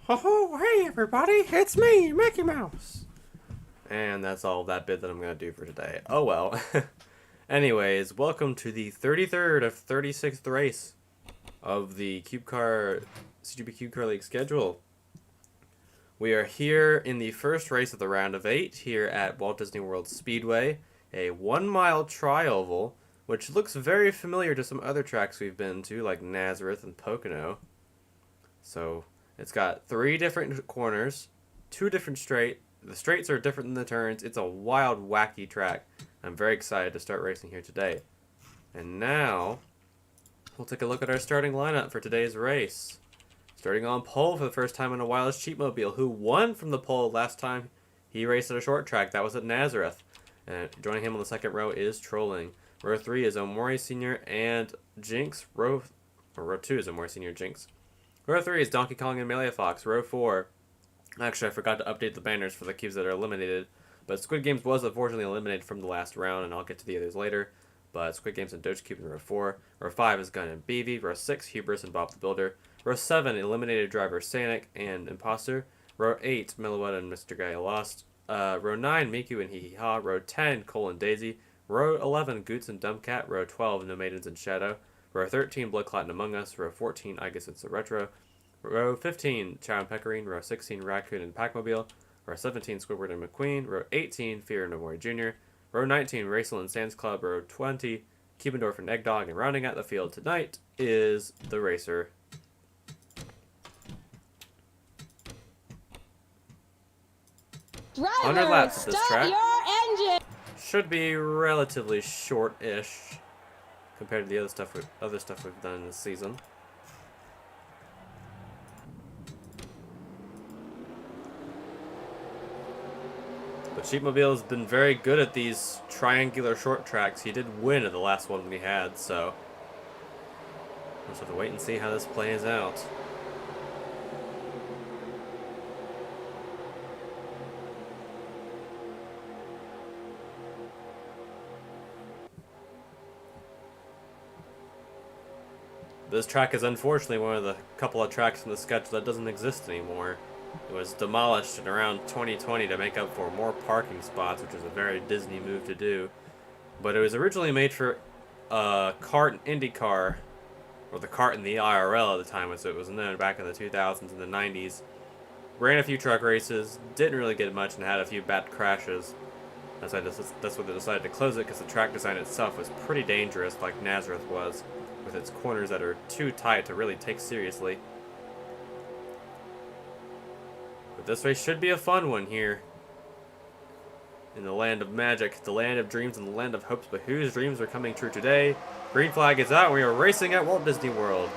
Oh, hey everybody, it's me, Mickey Mouse. And that's all that bit that I'm going to do for today. Oh well. Anyways, welcome to the 33rd of 36th race of the Cubecar CGB Cubecar League schedule. We are here in the first race of the round of 8 here at Walt Disney World Speedway, a 1-mile tri-oval, which looks very familiar to some other tracks we've been to, like Nazareth and Pocono. So it's got 3 different corners, 2 different straight. The straights are different than the turns. It's a wild, wacky track. I'm very excited to start racing here today. And now, we'll take a look at our starting lineup for today's race. Starting on pole for the first time in a while is Cheapmobile, who won from the pole last time he raced at a short track. That was at Nazareth. And joining him on the second row is Trolling. Row 3 is Omori Sr. and Jinx. Row 2 is Omori Sr. Jinx. Row 3 is Donkey Kong and Melee Fox. Row 4, actually I forgot to update the banners for the cubes that are eliminated, but Squid Games was unfortunately eliminated from the last round, and I'll get to the others later. But Squid Games and Doge Cube in row 4. Row 5 is Gun and BB. Row 6, Hubris and Bob the Builder. Row 7, eliminated driver Sanic and Imposter. Row 8, Milliwet and Mr. Guy Lost. Row 9, Miku and Hee Hee Ha. Row 10, Cole and Daisy. Row 11, Goots and Dumbcat. Row 12, No Maidens and Shadow. Row 13, Blood Clot and Among Us. Row 14, I Guess It's a Retro. Row 15, Chow and Pecorine. Row 16, Raccoon and Pac-Mobile. Row 17, Squidward and McQueen. Row 18, Fear and Omori Jr. Row 19, Racel and Sands Club. Row 20, Kiebendorf and Eggdog. And rounding out the field tonight is the Racer. Driver, 100 laps at this track. your engine. Should be relatively short-ish compared to the other stuff we've done this season. But Sheepmobile has been very good at these triangular short tracks. He did win at the last one we had, so we'll just have to wait and see how this plays out. This track is unfortunately one of the couple of tracks in the schedule that doesn't exist anymore. It was demolished in around 2020 to make up for more parking spots, which is a very Disney move to do. But it was originally made for kart and IndyCar, or the kart and the IRL at the time, as it was known back in the 2000s and the 90s. Ran a few truck races, didn't really get much, and had a few bad crashes. That's why they decided to close it, because the track design itself was pretty dangerous, like Nazareth was, with its corners that are too tight to really take seriously. But this race should be a fun one here in the land of magic, the land of dreams, and the land of hopes. But whose dreams are coming true today? Green flag is out, and we are racing at Walt Disney World.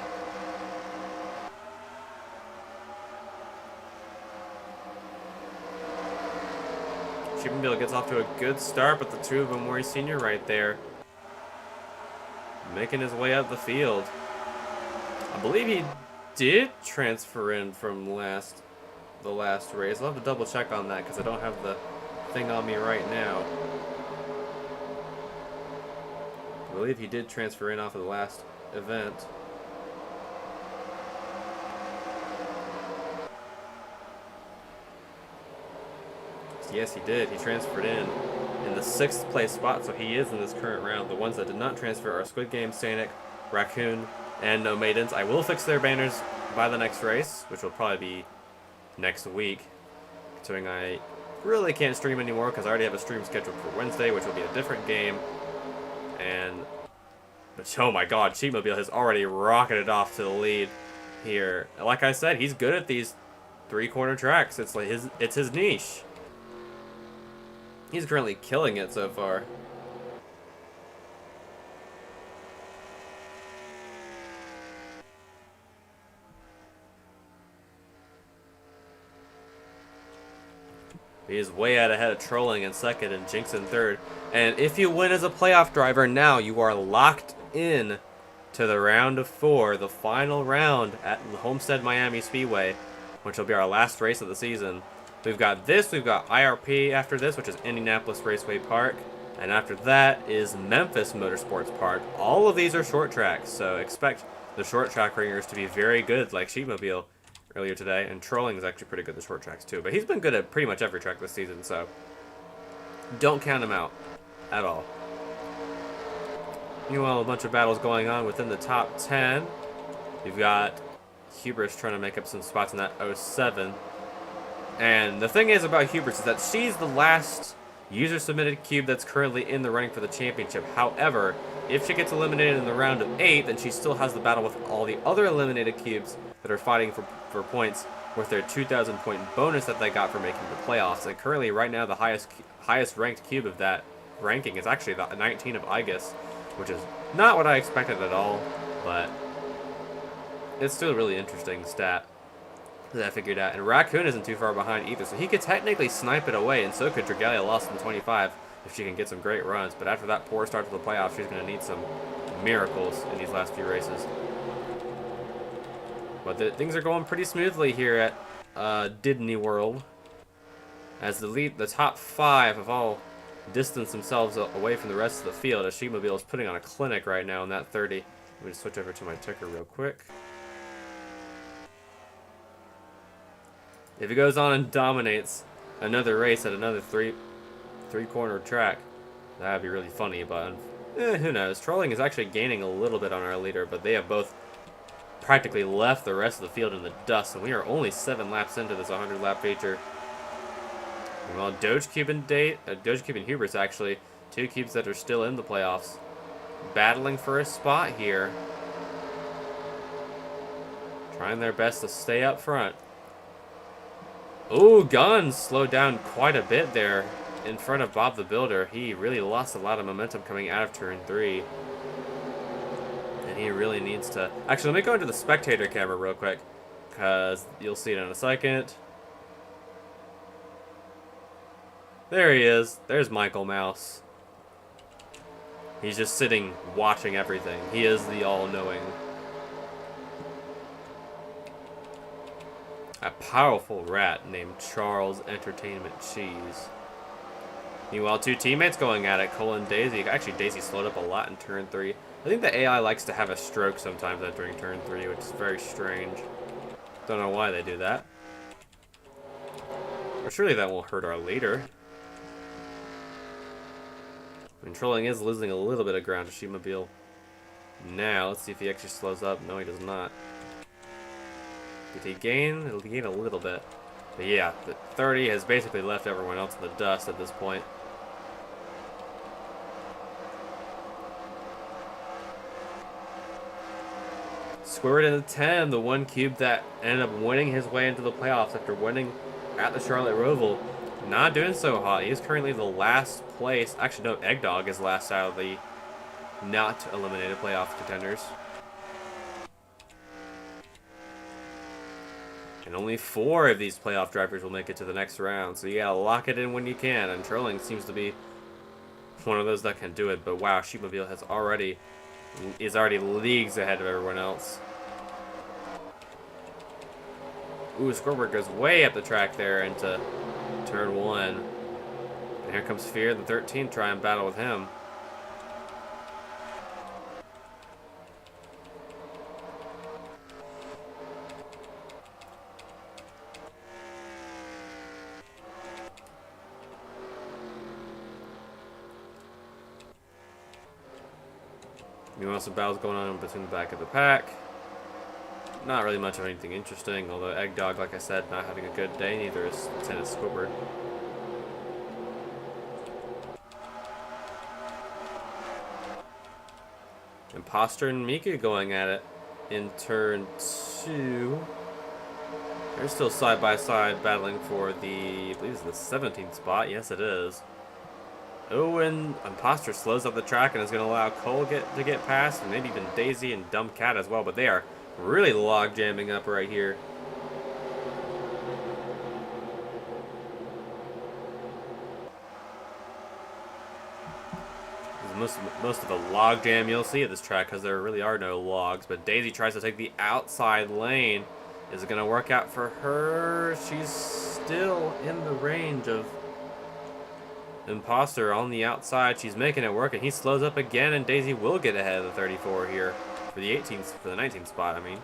Sheepmobile gets off to a good start, but the two of Omori Sr. right there, making his way up the field. I believe he did transfer in from the last race. I'll have to double check on that because I don't have the thing on me right now. I believe he did transfer in off of the last event. Yes, he did. He transferred in the 6th place spot, so he is in this current round. The ones that did not transfer are Squid Game, Sanic, Raccoon, and No Maidens. I will fix their banners by the next race, which will probably be next week, considering I really can't stream anymore because I already have a stream scheduled for Wednesday, which will be a different game. But oh my god, Cheapmobile has already rocketed off to the lead here. Like I said, he's good at these 3-corner tracks. It's like it's his niche. He's currently killing it so far. He is way out ahead of Trolling in second and Jinx in third. And if you win as a playoff driver now, you are locked in to the round of 4, the final round at the Homestead Miami Speedway, which will be our last race of the season. We've got IRP after this, which is Indianapolis Raceway Park. And after that is Memphis Motorsports Park. All of these are short tracks, so expect the short track ringers to be very good, like Sheepmobile. earlier today, and Trolling is actually pretty good at the short tracks too. But he's been good at pretty much every track this season, so don't count him out at all. Meanwhile, a bunch of battles going on within the top 10. You've got Hubris trying to make up some spots in that 07. And the thing is about Hubris is that she's the last user-submitted cube that's currently in the running for the championship. However, if she gets eliminated in the round of 8, then she still has the battle with all the other eliminated cubes that are fighting for points with their 2,000 point bonus that they got for making the playoffs. And currently, right now, the highest ranked cube of that ranking is actually the 19 of Aegis, which is not what I expected at all, but it's still a really interesting stat that I figured out. And Raccoon isn't too far behind either, so he could technically snipe it away, and so could Dragalia lost in 25 if she can get some great runs. But after that poor start to the playoffs, she's going to need some miracles in these last few races. But things are going pretty smoothly here at DIDNEY World, as the top 5 have all distance themselves away from the rest of the field, as She-Mobile is putting on a clinic right now in that 30. Let me just switch over to my ticker real quick. If he goes on and dominates another race at another three-corner track, that'd be really funny, but who knows. Trolling is actually gaining a little bit on our leader, but they have both practically left the rest of the field in the dust, and we are only 7 laps into this 100-lap feature. Well, Dogecube and Hubris, actually, 2 cubes that are still in the playoffs, battling for a spot here, trying their best to stay up front. Ooh, Gun slowed down quite a bit there in front of Bob the Builder. He really lost a lot of momentum coming out of turn 3, and he really needs to... Actually, let me go into the spectator camera real quick, because you'll see it in a second. There he is. There's Michael Mouse. He's just sitting, watching everything. He is the all-knowing. A powerful rat named Charles Entertainment Cheese. Meanwhile, 2 teammates going at it, Cole and Daisy. Actually, Daisy slowed up a lot in turn 3. I think the AI likes to have a stroke sometimes entering turn 3, which is very strange. Don't know why they do that. But surely that won't hurt our leader. And Trolling is losing a little bit of ground to She-Mobile. Now, let's see if he actually slows up. No, he does not. Did he gain? He'll gain a little bit. But yeah, the 30 has basically left everyone else in the dust at this point. Squared in the 10, the 1 cube that ended up winning his way into the playoffs after winning at the Charlotte Roval. Not doing so hot. He is currently the last place. Actually, no, Eggdog is last out of the not eliminated playoff contenders. And only 4 of these playoff drivers will make it to the next round. So you gotta lock it in when you can. And Trolling seems to be one of those that can do it. But wow, She-Mobile is already leagues ahead of everyone else. Ooh, Scoreboard goes way up the track there into turn 1. And here comes Fear, the 13, try and battle with him. Meanwhile, some battles going on between the back of the pack. Not really much of anything interesting, although Eggdog, like I said, not having a good day, neither is Lieutenant Squidward. Imposter and Miku going at it in turn 2. They're still side by side battling for the, I believe it's the 17th spot. Yes, it is. Oh, and Imposter slows up the track and is going to allow Cole to get past, and maybe even Daisy and Dumb Cat as well, but they are really log jamming up right here. Most of the log jam you'll see at this track, because there really are no logs, but Daisy tries to take the outside lane. Is it going to work out for her? She's still in the range of Imposter on the outside. She's making it work, and he slows up again, and Daisy will get ahead of the 34 here for the 19th spot, I mean.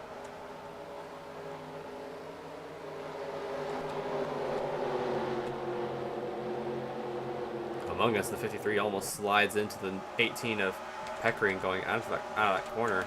Among Us, the 53 almost slides into the 18 of Peckering going out of that corner.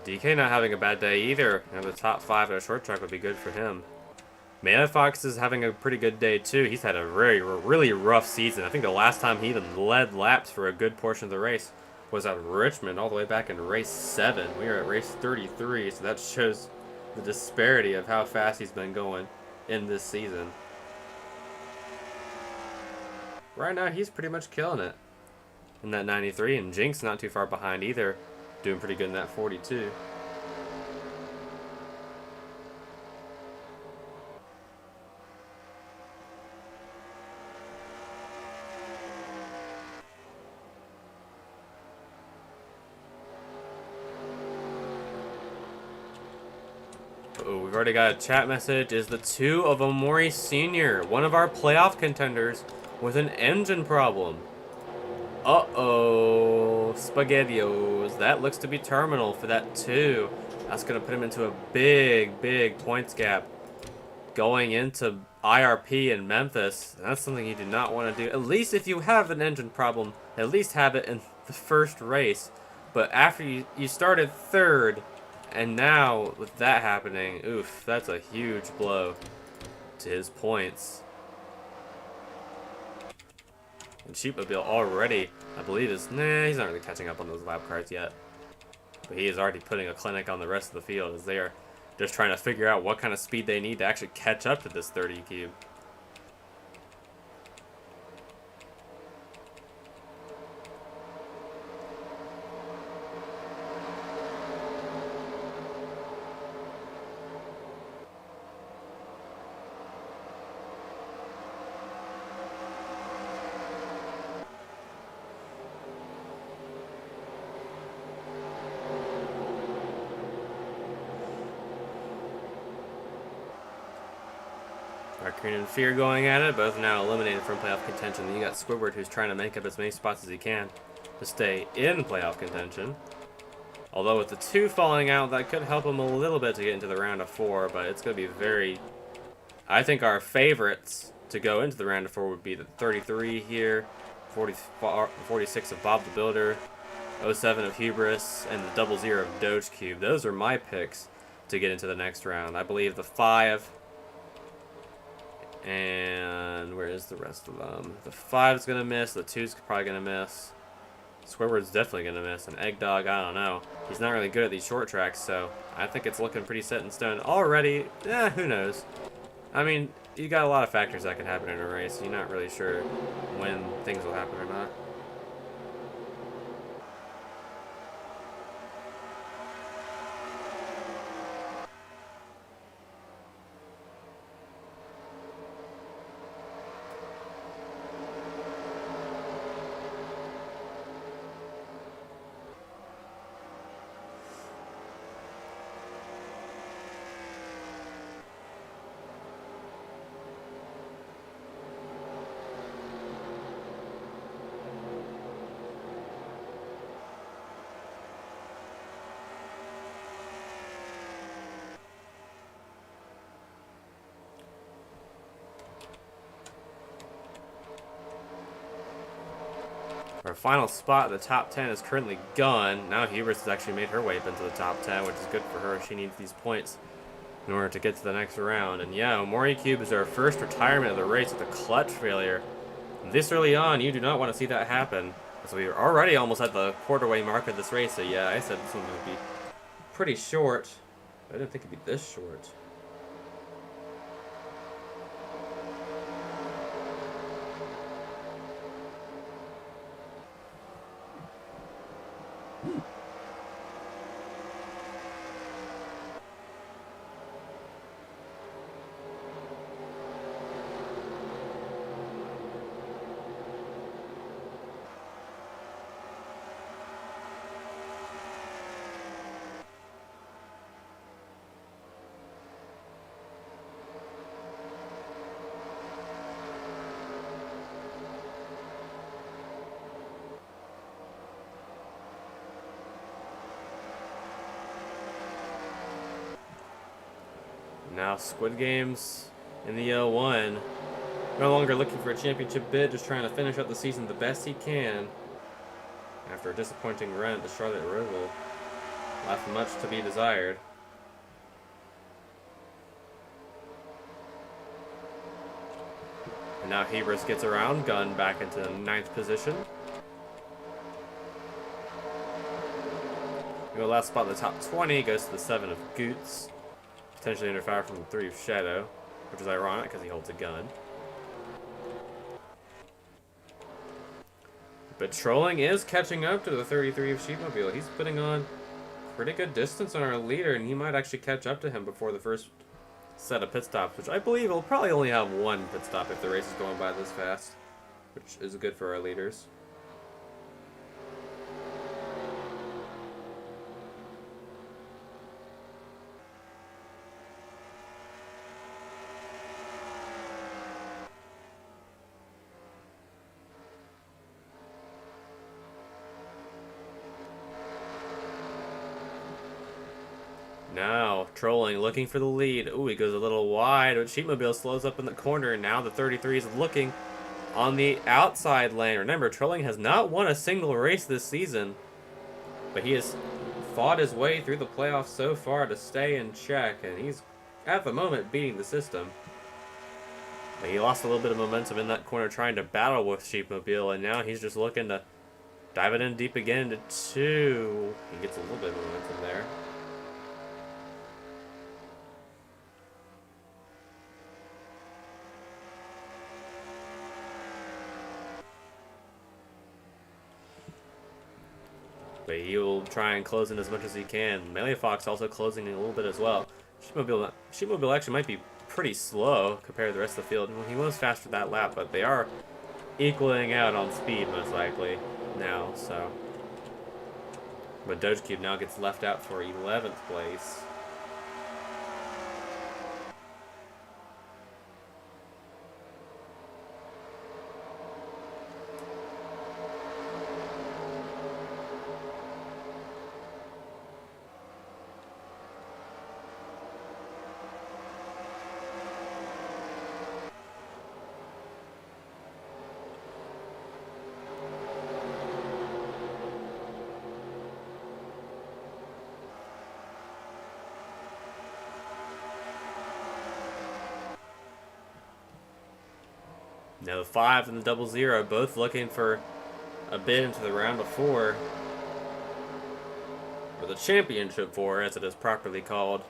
DK not having a bad day either. You know, the top 5 at a short track would be good for him. Mana Fox is having a pretty good day too. He's had a really rough season. I think the last time he even led laps for a good portion of the race was at Richmond all the way back in race 7. We are at race 33, so that shows the disparity of how fast he's been going in this season. Right now, he's pretty much killing it in that 93, and Jinx not too far behind either. Doing pretty good in that 42. Oh, we've already got a chat message. Is the 2 of Omori Sr., one of our playoff contenders, with an engine problem? Uh-oh, SpaghettiOs. That looks to be terminal for that 2. That's going to put him into a big points gap going into IRP in Memphis. That's something you do not want to do. At least if you have an engine problem, at least have it in the first race. But after you started 3rd, and now with that happening, oof, that's a huge blow to his points. And Sheepmobile already, I believe, he's not really catching up on those lap cars yet. But he is already putting a clinic on the rest of the field as they are just trying to figure out what kind of speed they need to actually catch up to this 30 cube. Raccoon and Fear going at it, both now eliminated from playoff contention. Then you got Squidward, who's trying to make up as many spots as he can to stay in playoff contention. Although with the 2 falling out, that could help him a little bit to get into the round of 4, but it's going to be very... I think our favorites to go into the round of 4 would be the 33 here, 46 of Bob the Builder, 07 of Hubris, and the 00 of Doge Cube. Those are my picks to get into the next round. I believe the 5... And where is the rest of them? The 5's going to miss. The 2's probably going to miss. Squidward's definitely going to miss. And Eggdog, I don't know. He's not really good at these short tracks, so I think it's looking pretty set in stone already. Who knows? I mean, you got a lot of factors that can happen in a race. You're not really sure when things will happen or not. Our final spot in the top 10 is currently gone. Now Hubris has actually made her way up into the top 10, which is good for her. She needs these points in order to get to the next round. And yeah, Omori Cube is our first retirement of the race with a clutch failure. This early on, you do not want to see that happen. So we are already almost at the quarter-way mark of this race. So yeah, I said this one would be pretty short. I didn't think it'd be this short. Now Squid Games in the 0-1. No longer looking for a championship bid, just trying to finish out the season the best he can. After a disappointing run at the Charlotte Roval, left much to be desired. And now Hebris gets around, Gunn back into the 9th position. The last spot in the top 20 goes to the 7 of Goots. Potentially under fire from the 3 of Shadow, which is ironic because he holds a gun. But Trolling is catching up to the 33 of Sheepmobile. He's putting on pretty good distance on our leader, and he might actually catch up to him before the first set of pit stops, which I believe will probably only have one pit stop if the race is going by this fast, which is good for our leaders. Now, Trolling looking for the lead. Ooh, he goes a little wide, but Sheepmobile slows up in the corner, and now the 33 is looking on the outside lane. Remember, Trolling has not won a single race this season, but he has fought his way through the playoffs so far to stay in check, and he's, at the moment, beating the system. But he lost a little bit of momentum in that corner trying to battle with Sheepmobile, and now he's just looking to dive it in deep again into 2. He gets a little bit of momentum there. But he'll try and close in as much as he can. Melee Fox also closing in a little bit as well. Sheepmobile actually might be pretty slow compared to the rest of the field. Well, he was faster that lap, but they are equaling out on speed most likely now. So, but Dogecube now gets left out for 11th place. Now the 5 and the 00 both looking for a bid into the round of 4. Or the championship 4, as it is properly called.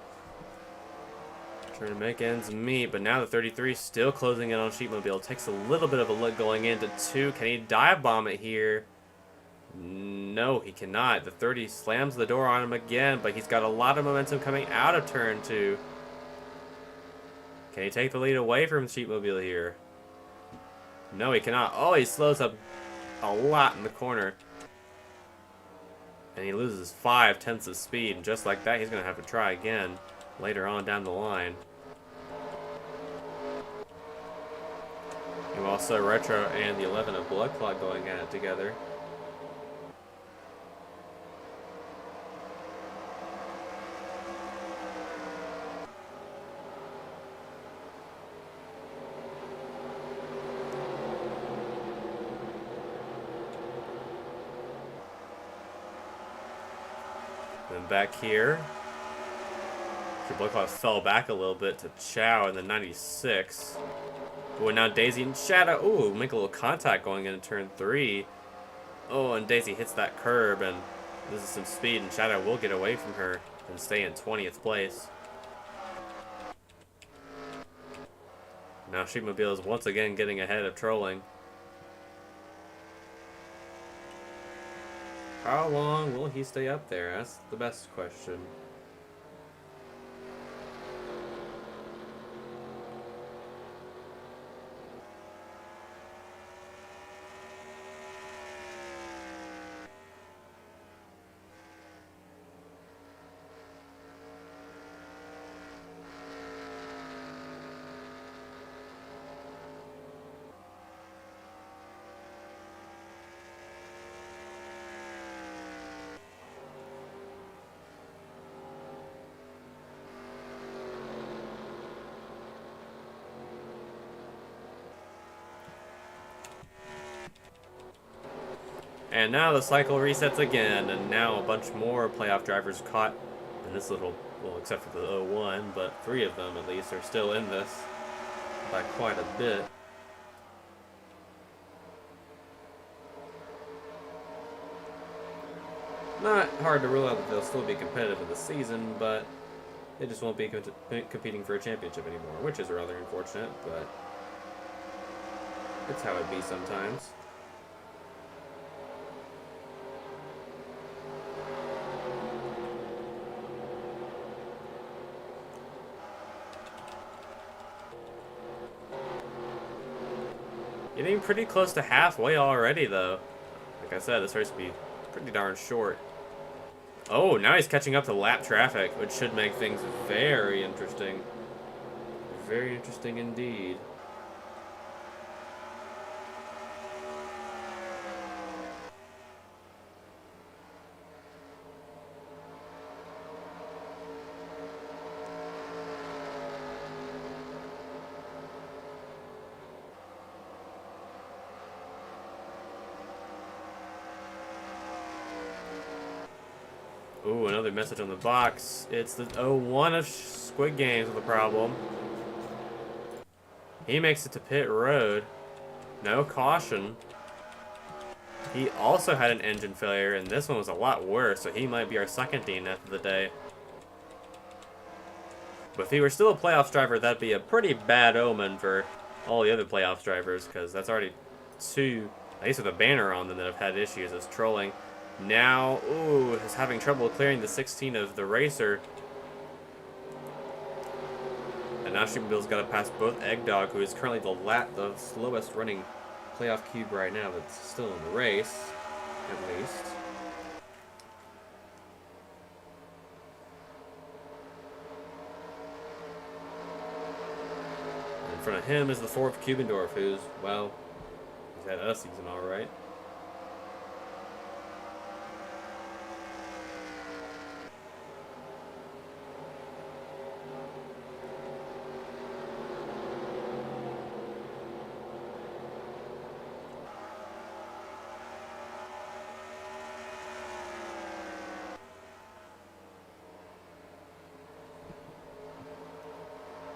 Trying to make ends meet, but now the 33 still closing in on Sheepmobile. Takes a little bit of a look going into 2. Can he dive bomb it here? No, he cannot. The 30 slams the door on him again, but he's got a lot of momentum coming out of turn 2. Can he take the lead away from Sheepmobile here? No, he cannot. Oh, he slows up a lot in the corner. And he loses 5/10 of speed. And just like that, he's going to have to try again later on down the line. And also Retro and the 11 of Blood Clot going at it together. Then back here, Blood Clot fell back a little bit to Chow in the 96. Oh, and now Daisy and Shadow. Ooh, make a little contact going into turn 3. Oh, and Daisy hits that curb, and this is some speed, and Shadow will get away from her and stay in 20th place. Now Sheepmobile is once again getting ahead of Trolling. How long will he stay up there? That's the best question. And now the cycle resets again, and now a bunch more playoff drivers caught in this little, well, except for the 01, but 3 of them at least are still in this by quite a bit. Not hard to rule out that they'll still be competitive in the season, but they just won't be competing for a championship anymore, which is rather unfortunate, but it's how it be sometimes. Getting pretty close to halfway already, though. Like I said, this race will be pretty darn short. Oh, now he's catching up to lap traffic, which should make things very interesting. Very interesting indeed. Ooh, another message on the box. It's the 01 of Squid Games with a problem. He makes it to pit road. No caution. He also had an engine failure, and this one was a lot worse, so he might be our second DNF of the day. But if he were still a playoffs driver, that'd be a pretty bad omen for all the other playoffs drivers, because that's already 2, at least with a banner on them, that have had issues as trolling. Now, ooh, is having trouble clearing the 16 of the racer. And now Sheepmobile's got to pass both Eggdog, who is currently the slowest running playoff cube right now, that's still in the race, at least. And in front of him is the 4 of Kubendorf, who's, well, he's had a season alright.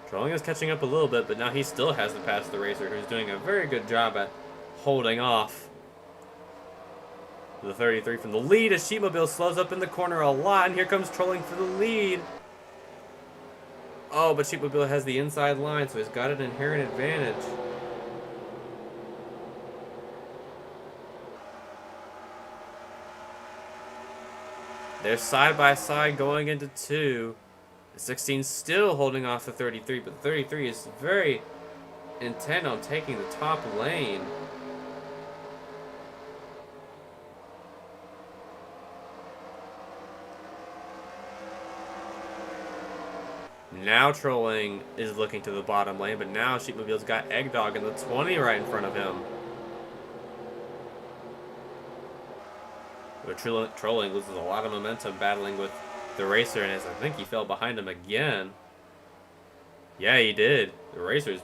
Trolling is catching up a little bit, but now he still has to pass the racer, who's doing a very good job at holding off the 33 from the lead as Sheepmobile slows up in the corner a lot, and here comes Trolling for the lead. Oh, but Sheepmobile has the inside line, so he's got an inherent advantage. They're side by side going into 2. The 16 still holding off the 33, but the 33 is very intent on taking the top lane. Now Trolling is looking to the bottom lane, but now Sheepmobile's got Eggdog in the 20 right in front of him. But Trolling loses a lot of momentum battling with the racer, and as I think he fell behind him again. Yeah, he did. The racer's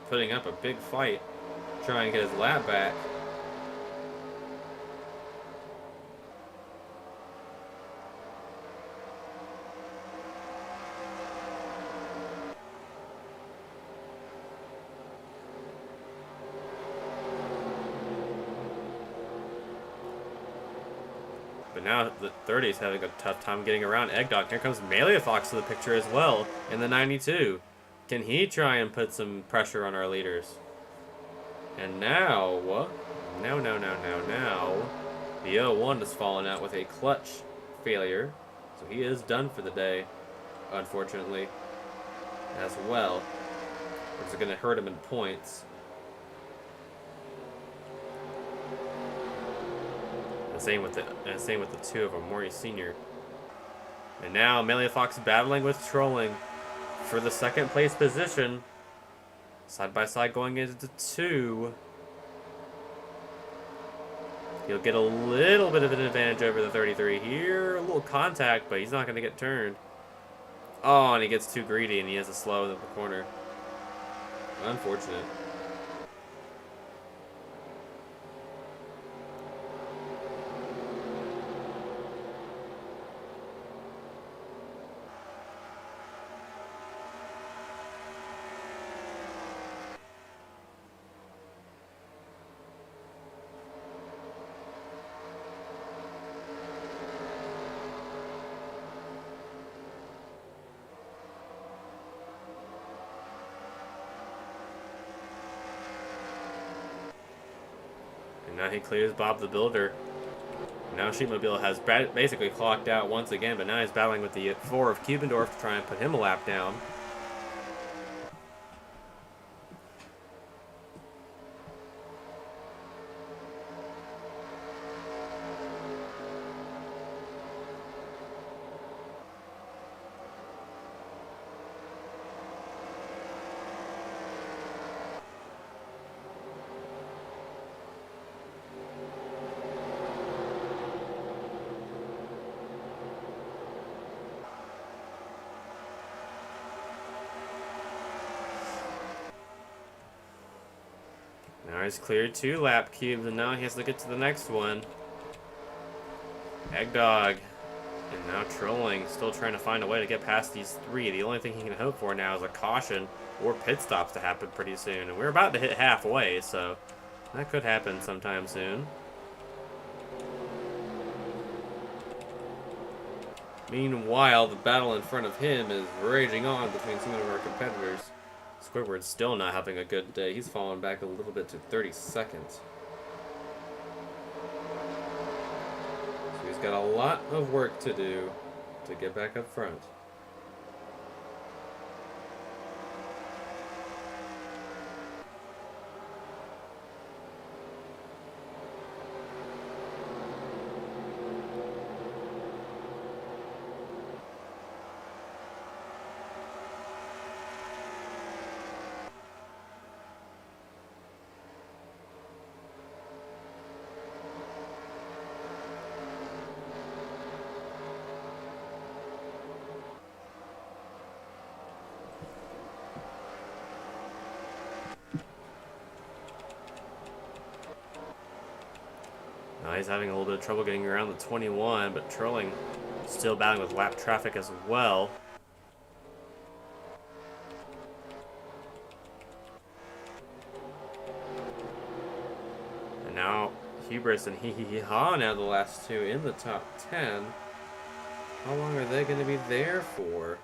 putting up a big fight, trying to get his lap back. But now the 30 is having a tough time getting around Eggdog. Here comes Melee Fox to the picture as well in the 92. Can he try and put some pressure on our leaders? And now, now, the 01 has fallen out with a clutch failure. So he is done for the day, unfortunately, as well. Which is going to hurt him in points. And same with the 2 of Amori Senior. And now Melee Fox battling with Trolling for the second place position. Side by side going into 2. He'll get a little bit of an advantage over the 33 here. A little contact, but he's not going to get turned. Oh, and he gets too greedy and he has a slow in the corner. Unfortunate. And now he clears Bob the Builder. Now Sheepmobile has basically clocked out once again, but now he's battling with the 4 of Cubendorf to try and put him a lap down. Now he's cleared 2 lap cubes, and now he has to get to the next one. Eggdog. And now Trolling, still trying to find a way to get past these 3. The only thing he can hope for now is a caution or pit stops to happen pretty soon. And we're about to hit halfway, so that could happen sometime soon. Meanwhile, the battle in front of him is raging on between some of our competitors. Squidward's still not having a good day. He's fallen back a little bit to 32nd. So he's got a lot of work to do to get back up front. He's having a little bit of trouble getting around the 21, but Trolling still battling with lap traffic as well. And now Hubris and Hee Hee Hee Ha now the last 2 in the top 10. How long are they going to be there for?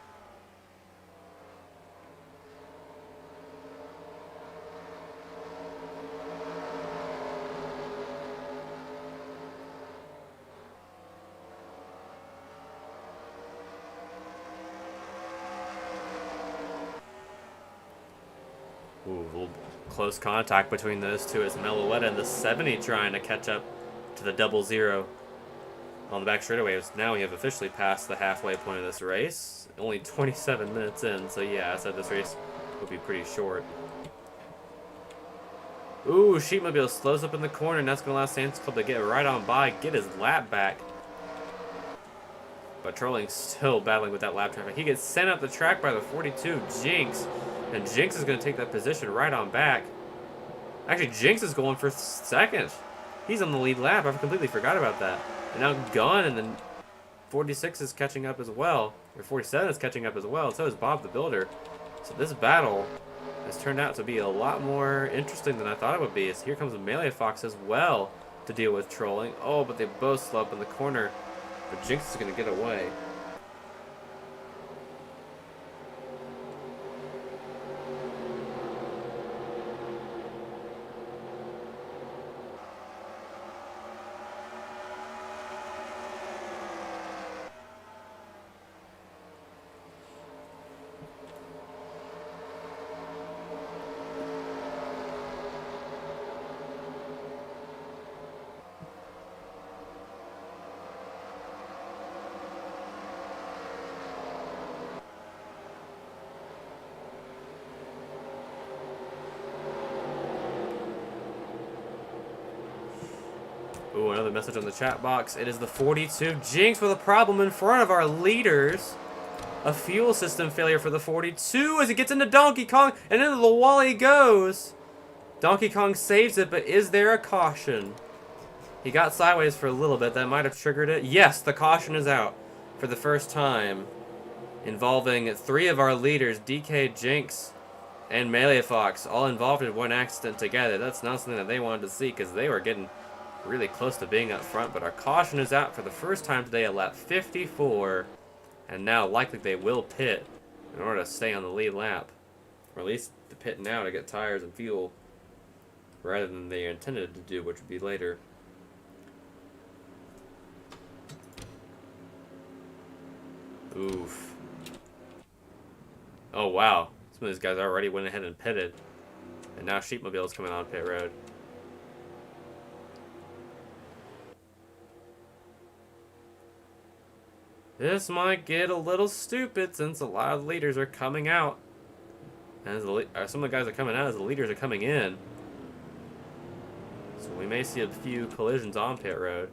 Ooh, a little close contact between those 2 as Meloetta and the 70 trying to catch up to the 00 on the back straightaways. Now we have officially passed the halfway point of this race. Only 27 minutes in, so yeah, I said this race would be pretty short. Ooh, Sheepmobile slows up in the corner, and that's going to allow Sam's Club to get right on by, get his lap back. But Trolling's still battling with that lap traffic. He gets sent up the track by the 42, Jinx. And Jinx is going to take that position right on back. Actually, Jinx is going for 2nd. He's on the lead lap. I completely forgot about that. And now Gunn and then 46 is catching up as well. Or 47 is catching up as well. And so is Bob the Builder. So this battle has turned out to be a lot more interesting than I thought it would be. So here comes Melee Fox as well to deal with Trolling. Oh, but they both slow up in the corner. But Jinx is going to get away. Ooh, another message on the chat box. It is the 42 Jinx with a problem in front of our leaders. A fuel system failure for the 42 as it gets into Donkey Kong and into the wall he goes. Donkey Kong saves it, but is there a caution? He got sideways for a little bit. That might have triggered it. Yes, the caution is out for the first time, involving 3 of our leaders, DK, Jinx, and Melee Fox, all involved in one accident together. That's not something that they wanted to see because they were getting really close to being up front, but our caution is out for the first time today at lap 54, and now likely they will pit in order to stay on the lead lap, or at least to pit now to get tires and fuel. rather than they intended to do, which would be later. Oof. Oh wow, some of these guys already went ahead and pitted. And now Sheepmobile's coming on pit road. This might get a little stupid since a lot of leaders are coming out. And as some of the guys are coming out as the leaders are coming in. So we may see a few collisions on pit road.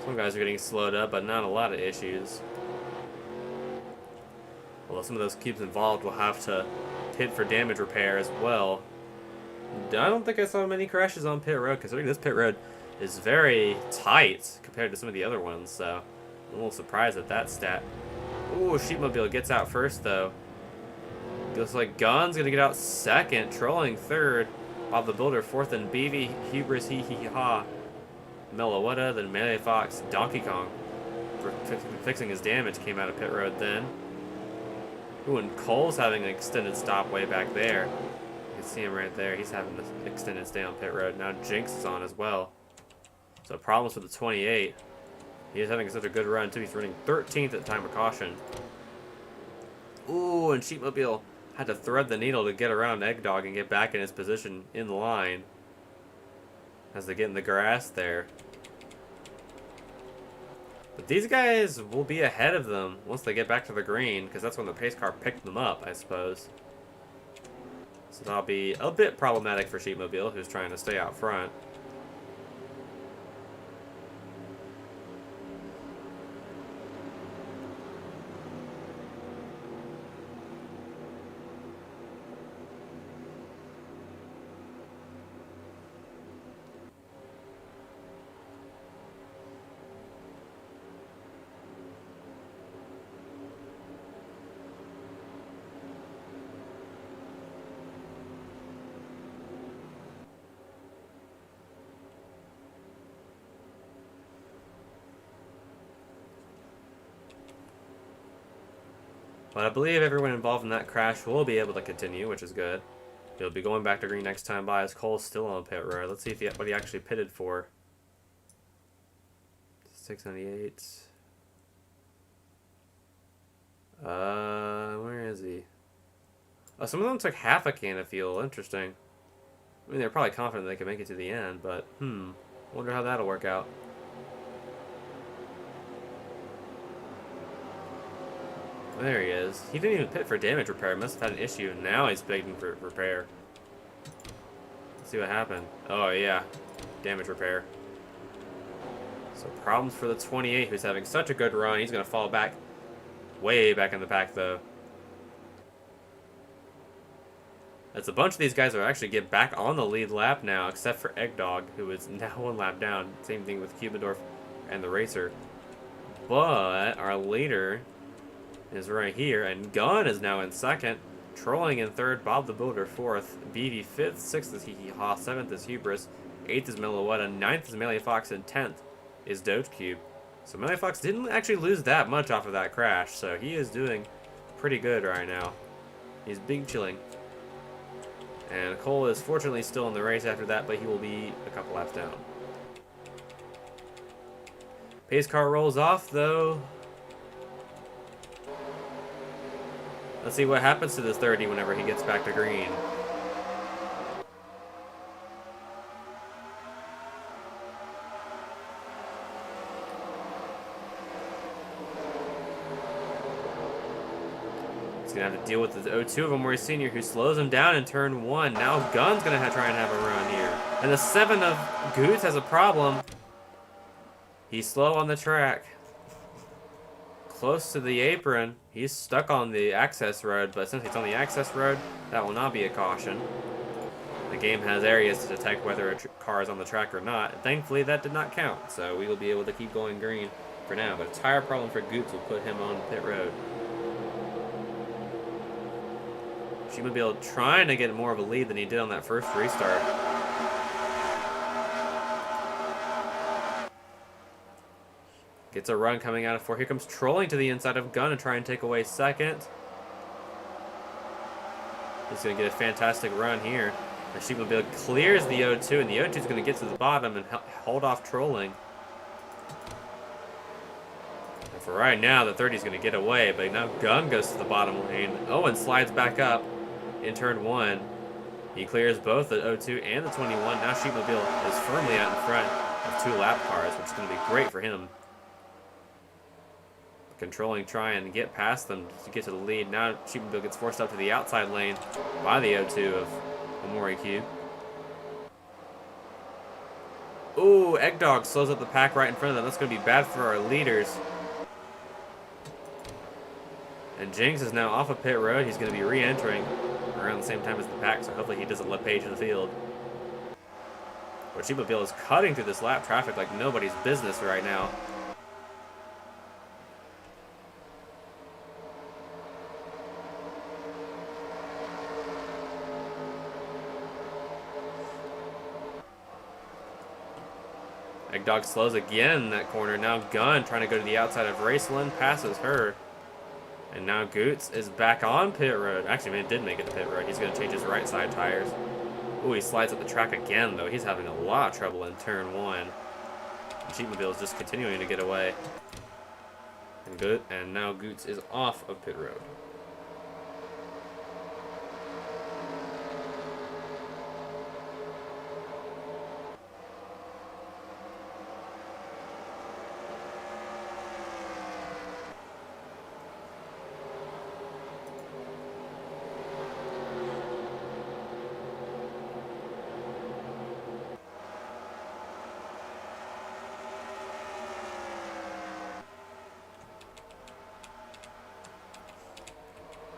Some guys are getting slowed up, but not a lot of issues. Although some of those cubes involved will have to pit for damage repair as well. I don't think I saw many crashes on pit road, considering this pit road is very tight compared to some of the other ones, so I'm a little surprised at that stat. Ooh, Sheepmobile gets out first, though. Looks like Gun's gonna get out second, trolling third. Bob the Builder fourth, and BV, Hubris, Hee Hee Ha. Melawetta, then Melee Fox, Donkey Kong, for fixing his damage, came out of pit road then. Ooh, and Cole's having an extended stop way back there. You can see him right there. He's having an extended stay on pit road. Now Jinx is on as well. So problems with the 28. He's having such a good run, too. He's running 13th at time of caution. Ooh, and Sheepmobile had to thread the needle to get around Eggdog and get back in his position in the line as they get in the grass there. But these guys will be ahead of them once they get back to the green, because that's when the pace car picked them up, I suppose. So that'll be a bit problematic for Sheepmobile, who's trying to stay out front. But I believe everyone involved in that crash will be able to continue, which is good. He'll be going back to green next time by, as Cole's still on pit road. Let's see what he actually pitted for. 698. Where is he? Oh, some of them took half a can of fuel. Interesting. I mean, they're probably confident they can make it to the end, but wonder how that'll work out. There he is. He didn't even pit for damage repair. Must have had an issue. Now he's begging for repair. Let's see what happened. Oh, yeah. Damage repair. So problems for the 28, who's having such a good run. He's going to fall back. Way back in the pack, though. As a bunch of these guys will actually get back on the lead lap now, except for Eggdog, who is now one lap down. Same thing with Cubendorf and the Racer. But our leader is right here, and Gun is now in second, trolling in third, Bob the Builder fourth, BV fifth, sixth is Hee Hee Ha, seventh is Hubris, eighth is Melawetta, ninth is Melee Fox, and 10th is Doge Cube. So Melee Fox didn't actually lose that much off of that crash, so he is doing pretty good right now. He's big chilling. And Cole is fortunately still in the race after that, but he will be a couple laps down. Pace car rolls off, though. Let's see what happens to this 30 whenever he gets back to green. He's going to have to deal with the 02 of Amori Sr., who slows him down in turn 1. Now Gun's going to try and have a run here. And the 7 of Goots has a problem. He's slow on the track. Close to the apron. He's stuck on the access road, but since he's on the access road, that will not be a caution. The game has areas to detect whether a car is on the track or not. Thankfully, that did not count, so we will be able to keep going green for now. But a tire problem for Goots will put him on pit road. Sheepmobile trying to get more of a lead than he did on that first restart. Gets a run coming out of 4. Here comes Trolling to the inside of Gunn to try and take away second. He's going to get a fantastic run here. The Sheepmobile clears the O2, and the O2 is going to get to the bottom and hold off Trolling. And for right now, the 30 is going to get away, but now Gunn goes to the bottom lane. Owen slides back up in turn 1. He clears both the O2 and the 21. Now Sheepmobile is firmly out in front of 2 lap cars, which is going to be great for him. Controlling, try and get past them to get to the lead. Now Sheepmobile gets forced up to the outside lane by the O2 of Amori Cube. Ooh, Eggdog slows up the pack right in front of them. That's going to be bad for our leaders. And Jinx is now off of pit road. He's going to be re-entering around the same time as the pack, so hopefully he doesn't let Page in the field. But Sheepmobile is cutting through this lap traffic like nobody's business right now. Eggdog slows again in that corner. Now Gunn trying to go to the outside of Raceland, passes her. And now Goots is back on pit road. Actually, man, did make it to pit road. He's going to change his right side tires. Ooh, he slides up the track again, though. He's having a lot of trouble in turn 1. And Sheepmobile is just continuing to get away. And now Goots is off of pit road.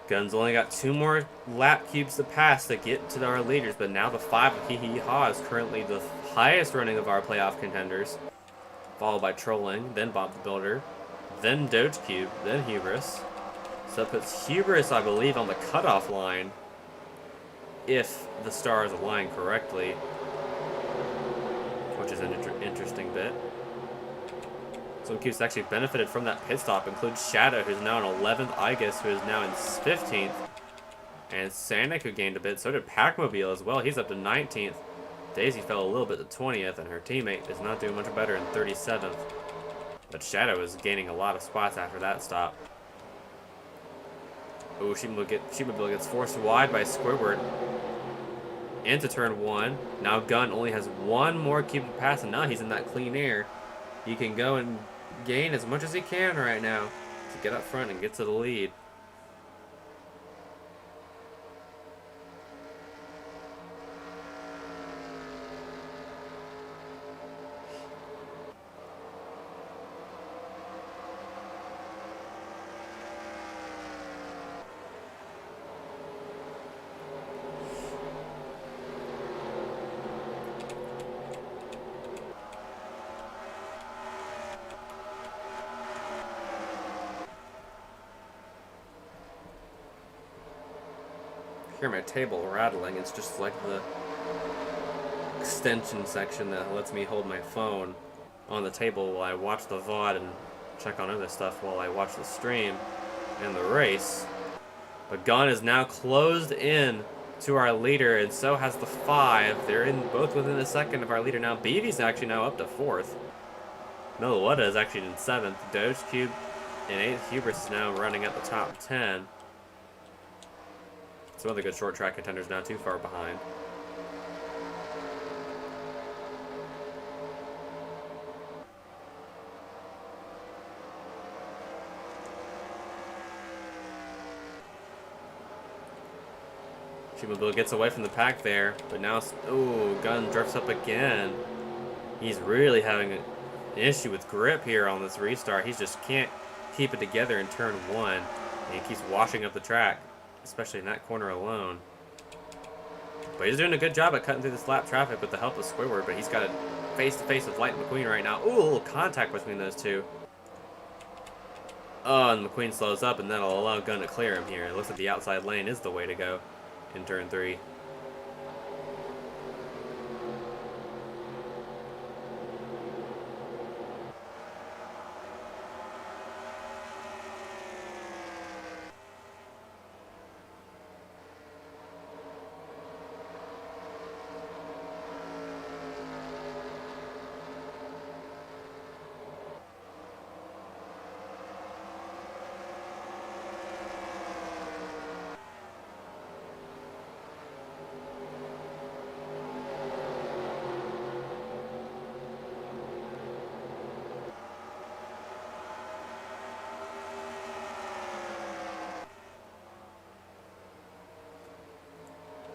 Gunn's only got 2 more lap cubes to pass to get to our leaders, but now the 5 of Hee Hee Ha is currently the highest running of our playoff contenders, followed by Trolling, then Bob the Builder, then Doge Cube, then Hubris. So that puts Hubris, I believe, on the cutoff line if the stars align correctly, which is an interesting bit. Some cubes actually benefited from that pit stop includes Shadow, who's now in 11th, Igus, who is now in 15th, and Sanic, who gained a bit. So did Packmobile as well. He's up to 19th. Daisy fell a little bit to 20th, and her teammate is not doing much better in 37th. But Shadow is gaining a lot of spots after that stop. Ooh, Sheepmobile gets forced wide by Squidward into turn 1. Now Gunn only has 1 more cube to pass, and now he's in that clean air. He can go and gain as much as he can right now to get up front and get to the lead. Hear my table rattling. It's just like the extension section that lets me hold my phone on the table while I watch the VOD and check on other stuff while I watch the stream and the race. But Gunn is now closed in to our leader, and so has the 5. They're in both within a second of our leader now. Beevy's actually now up to 4th. Milwaukee is actually in 7th. Doge Cube in 8th. Hubris is now running at the top 10. Some other good short track contenders not too far behind. Sheepmobile gets away from the pack there, but now, ooh, Gunn drifts up again. He's really having an issue with grip here on this restart. He just can't keep it together in turn 1, and he keeps washing up the track, especially in that corner alone. But he's doing a good job at cutting through this lap traffic with the help of Squidward, but he's got a face-to-face with Light and McQueen right now. Ooh, a little contact between those two. Oh, and McQueen slows up, and that'll allow Gunn to clear him here. It looks like the outside lane is the way to go in turn 3.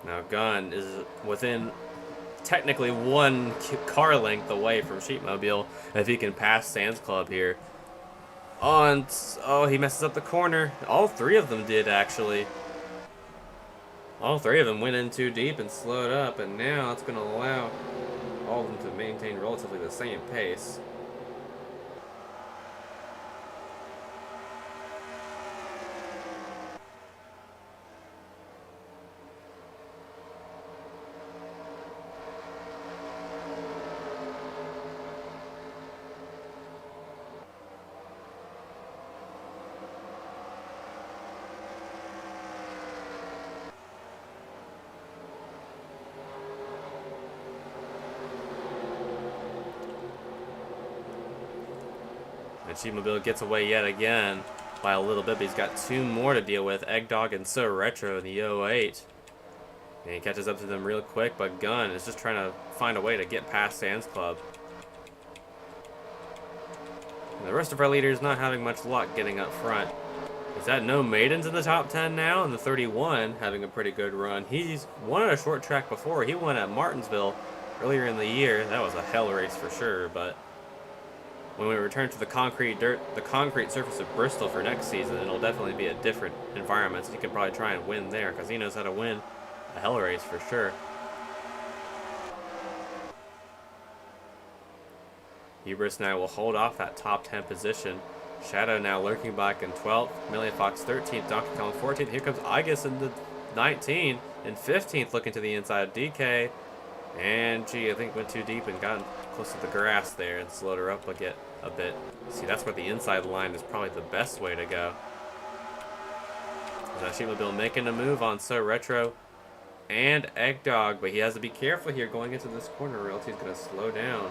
Now Gunn is within technically one car length away from Sheepmobile if he can pass Sam's Club here. Oh, and oh, he messes up the corner. All three of them did, actually. All three of them went in too deep and slowed up, and now it's going to allow all of them to maintain relatively the same pace. And Sheepmobile gets away yet again by a little bit, but he's got two more to deal with, Eggdog and So Retro in the 08. And he catches up to them real quick, but Gunn is just trying to find a way to get past Sam's Club. And the rest of our leaders not having much luck getting up front. Is that No Maidens in the top 10 now? And the 31 having a pretty good run. He's won at a short track before. He won at Martinsville earlier in the year. That was a hell race for sure, but when we return to the concrete surface of Bristol for next season, it'll definitely be a different environment. So he can probably try and win there because he knows how to win a hell race for sure. Hubris now will hold off that top 10 position. Shadow now lurking back in 12th. Million Fox 13th. Donkey Kong 14th. Here comes Igus in the 19th. And 15th looking to the inside. DK. And gee, I think went too deep and got close to the grass there and slowed her up a bit. See, that's where the inside line is probably the best way to go. That Sheepmobile making a move on So Retro and Eggdog, but he has to be careful here going into this corner or else he's going to slow down.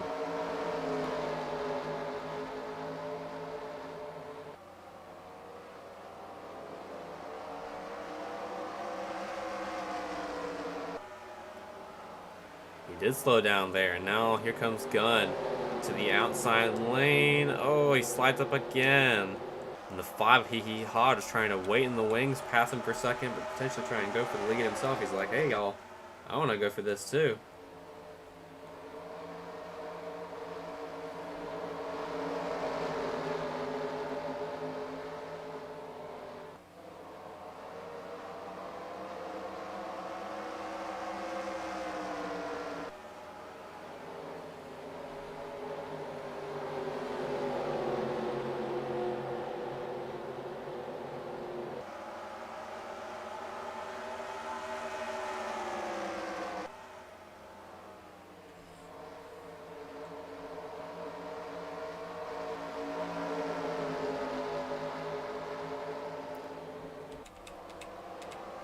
He did slow down there, and now here comes Gunn to the outside lane. Oh, he slides up again. And the 5 Hee Ha just trying to wait in the wings, pass him for second, but potentially try and go for the lead himself. He's like, hey, y'all, I want to go for this too.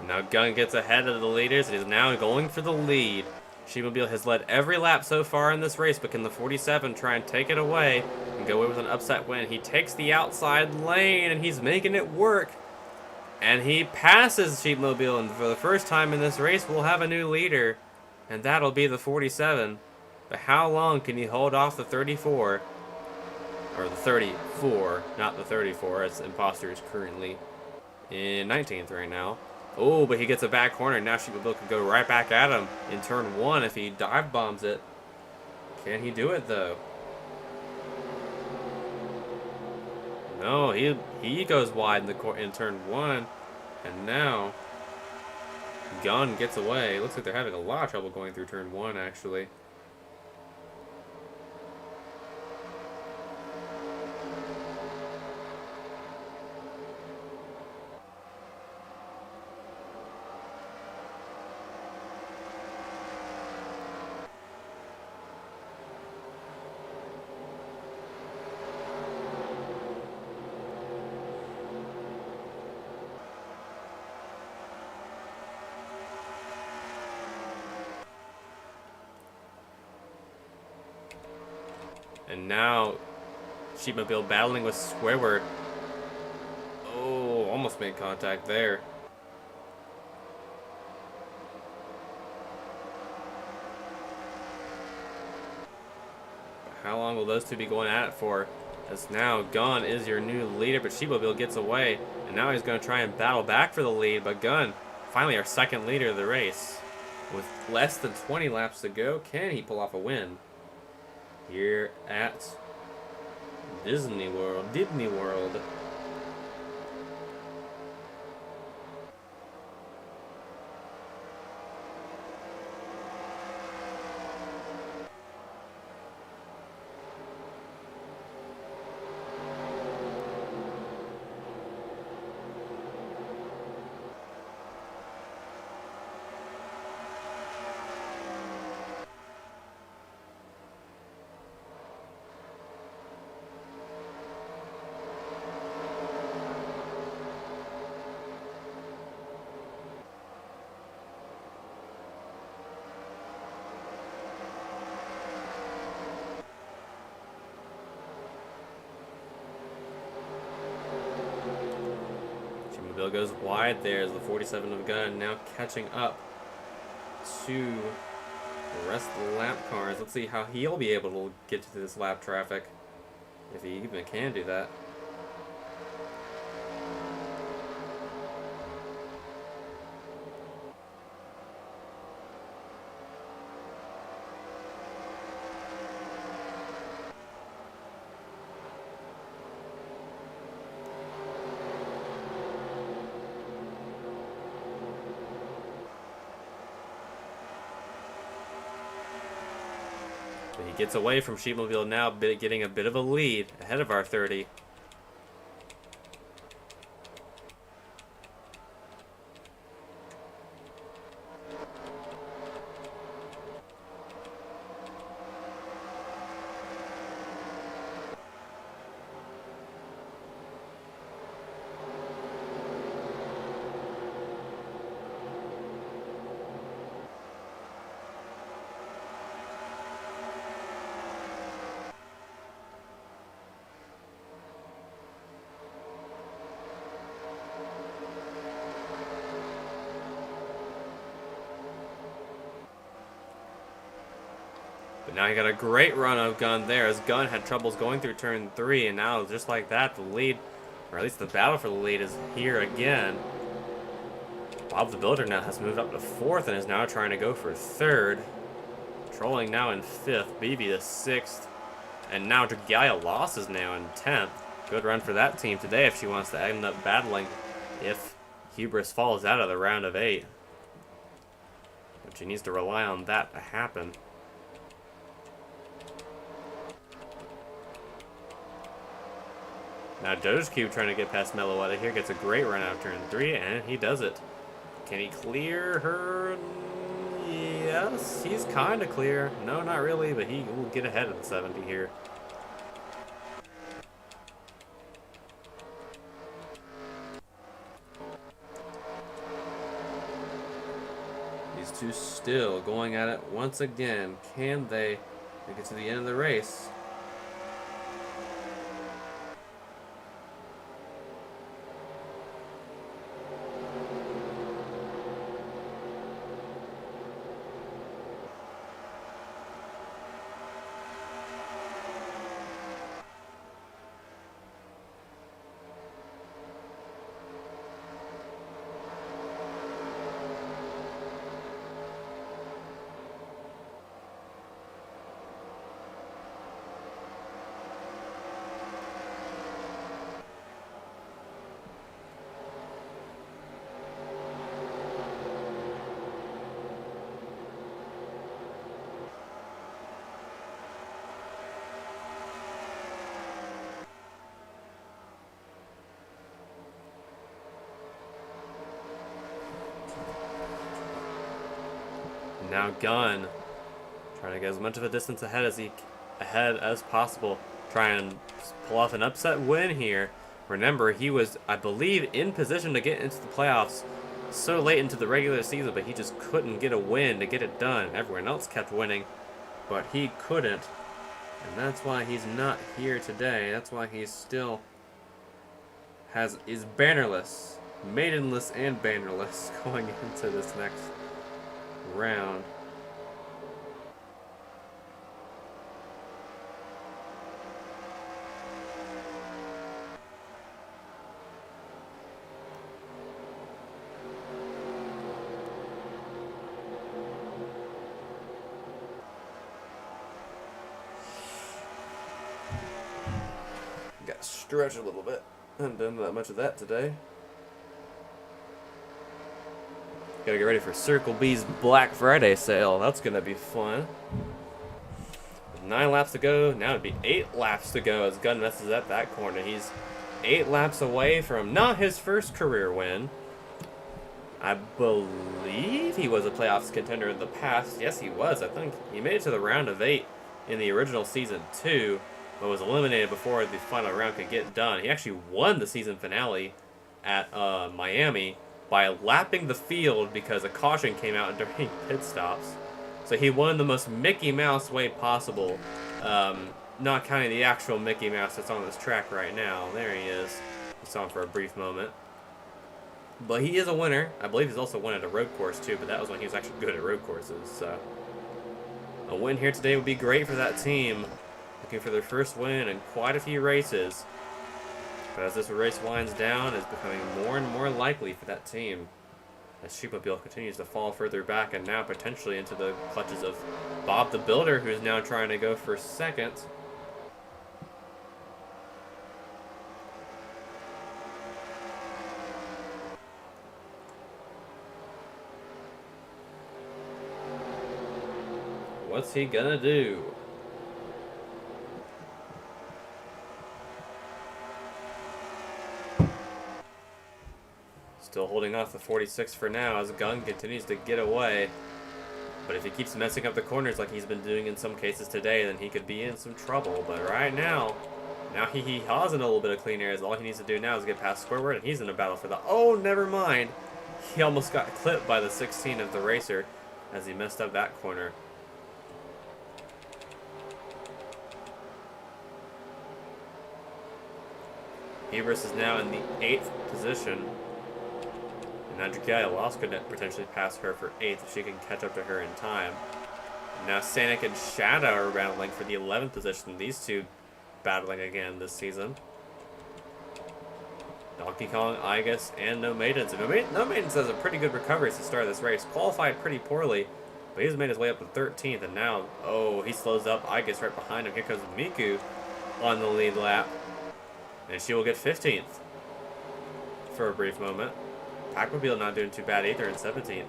Now Gunn gets ahead of the leaders and is now going for the lead. Sheepmobile has led every lap so far in this race, but can the 47 try and take it away and go away with an upset win? He takes the outside lane and he's making it work. And he passes Sheepmobile, and for the first time in this race we'll have a new leader. And that'll be the 47. But how long can he hold off the 34? Or the 34, not the 34, as Imposter is currently in 19th right now. Oh, but he gets a back corner. Now Sheepmobile could go right back at him in turn 1 if he dive bombs it. Can he do it, though? No, he goes wide in turn 1. And now Gunn gets away. Looks like they're having a lot of trouble going through turn 1, actually. And now Sheepmobile battling with Squidward. Oh, almost made contact there. How long will those two be going at it for? As now Gunn is your new leader, but Sheepmobile gets away. And now he's going to try and battle back for the lead, but Gunn, finally our second leader of the race. with less than 20 laps to go. Can he pull off a win here at Disney World? Disney World. Bill goes wide there as the 47 of Gunn now catching up to the rest of the lap cars. Let's see how he'll be able to get to this lap traffic, if he even can do that. But he gets away from Sheepmobile now, getting a bit of a lead ahead of our 30. But now he got a great run of Gunn there, as Gunn had troubles going through turn 3, and now just like that, the lead, or at least the battle for the lead, is here again. Bob the Builder now has moved up to 4th and is now trying to go for 3rd. Trolling now in 5th, BB the 6th, and now Dragaya Loss is now in 10th. Good run for that team today if she wants to end up battling if Hubris falls out of the round of 8. But she needs to rely on that to happen. Now Doge Cube trying to get past Meloetta here, gets a great run out of turn 3, and he does it. Can he clear her? Yes, he's kind of clear. No, not really, but he will get ahead of the 70 here. These two still going at it once again. Can they make it to the end of the race? Now Gunn trying to get as much of a distance ahead as possible. Try and pull off an upset win here. Remember, he was, I believe, in position to get into the playoffs so late into the regular season, but he just couldn't get a win to get it done. Everyone else kept winning, but he couldn't. And that's why he's not here today. That's why he still is bannerless, maidenless and bannerless going into this next round. stretch a little bit. I haven't done that much of that today. Gotta get ready for Circle B's Black Friday sale. That's gonna be fun. With 9 laps to go, now it'd be 8 laps to go as Gunn messes up that corner. He's 8 laps away from not his first career win. I believe he was a playoffs contender in the past. Yes, he was. I think he made it to the round of 8 in the original season 2, but was eliminated before the final round could get done. He actually won the season finale at Miami by lapping the field because a caution came out during pit stops. So he won the most Mickey Mouse way possible, not counting the actual Mickey Mouse that's on this track right now. There he is. We saw him for a brief moment. But he is a winner. I believe he's also won at a road course too, but that was when he was actually good at road courses. So a win here today would be great for that team. Looking for their first win in quite a few races. But as this race winds down, it's becoming more and more likely for that team. As Sheepmobile continues to fall further back and now potentially into the clutches of Bob the Builder, who's now trying to go for second. What's he gonna do? Still holding off the 46 for now as Gunn continues to get away. But if he keeps messing up the corners like he's been doing in some cases today, then he could be in some trouble. But right now he has a little bit of clean air. All he needs to do now is get past scoreboard, and he's in a battle for the... Oh, never mind. He almost got clipped by the 16 of the racer as he messed up that corner. Hebris is now in the 8th position. And Andrea Loss could potentially pass her for 8th if she can catch up to her in time. And now Sanic and Shadow are battling for the 11th position. These two battling again this season. Donkey Kong, Igus, and No Maidens. And No Maidens has a pretty good recovery to start this race. Qualified pretty poorly, but he's made his way up to 13th. And now, oh, he slows up. Igus right behind him. Here comes Miku on the lead lap. And she will get 15th for a brief moment. Packmobile not doing too bad either in 17th.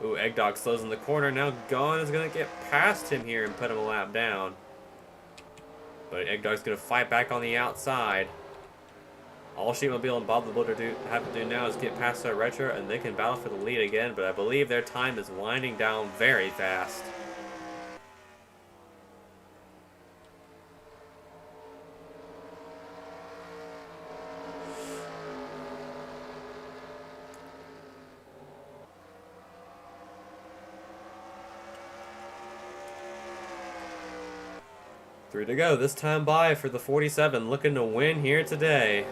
Ooh, Eggdog slows in the corner. Now Gon is going to get past him here and put him a lap down. But Eggdog's going to fight back on the outside. All Sheepmobile and Bob the Builder have to do now is get past their Retro, and they can battle for the lead again, but I believe their time is winding down very fast. Three to go. This time by for the 47, looking to win here today.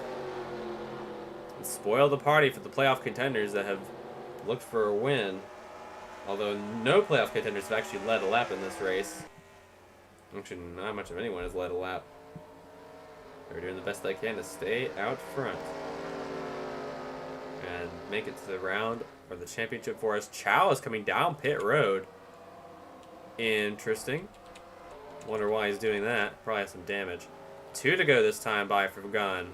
And spoil the party for the playoff contenders that have looked for a win. Although no playoff contenders have actually led a lap in this race. Actually, not much of anyone has led a lap. They're doing the best they can to stay out front. And make it to the round or the championship for us. Chow is coming down pit road. Interesting. Wonder why he's doing that. Probably has some damage. 2 to go this time by for Gunn.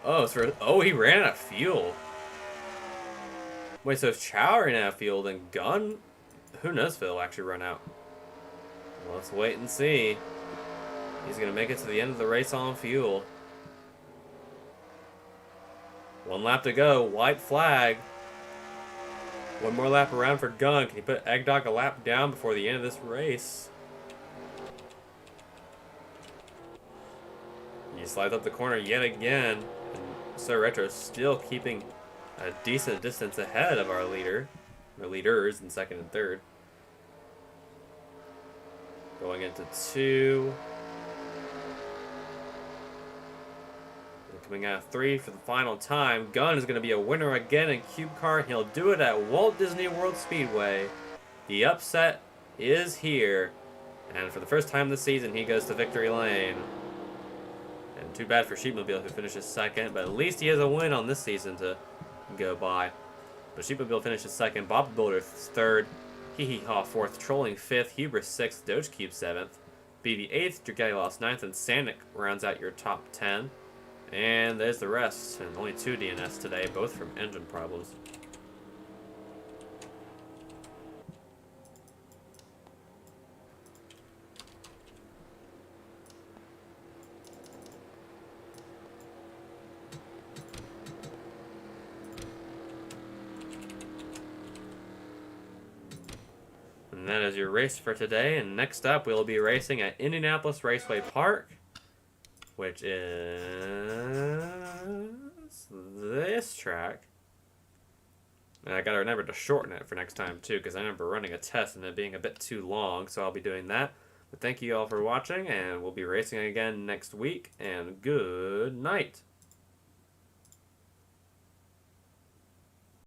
Oh, he ran out of fuel. Wait, so if Chow ran out of fuel, then Gunn... Who knows if he'll actually run out? Well, let's wait and see. He's going to make it to the end of the race on fuel. 1 lap to go. White flag. 1 more lap around for Gunn. Can he put Eggdog a lap down before the end of this race? He slides up the corner yet again. And Sir Retro still keeping a decent distance ahead of our leader. Our leaders in 2nd and 3rd. Going into 2. Coming out of 3 for the final time. Gunn is going to be a winner again in Cubecar, and he'll do it at Walt Disney World Speedway. The upset is here. And for the first time this season, he goes to victory lane. And too bad for Sheepmobile, who finishes second, but at least he has a win on this season to go by. But Sheepmobile finishes second, Bob the Builder third, Hee Hee Haw fourth, Trolling fifth, Hubris sixth, Dogecube seventh, BB eighth, Dragalos ninth, and Sanic rounds out your top 10. And there's the rest, and only 2 DNS today, both from engine problems. And that is your race for today. And next up, we'll be racing at Indianapolis Raceway Park, which is this track. And I gotta remember to shorten it for next time too, because I remember running a test and it being a bit too long, so I'll be doing that. But thank you all for watching, and we'll be racing again next week, and good night.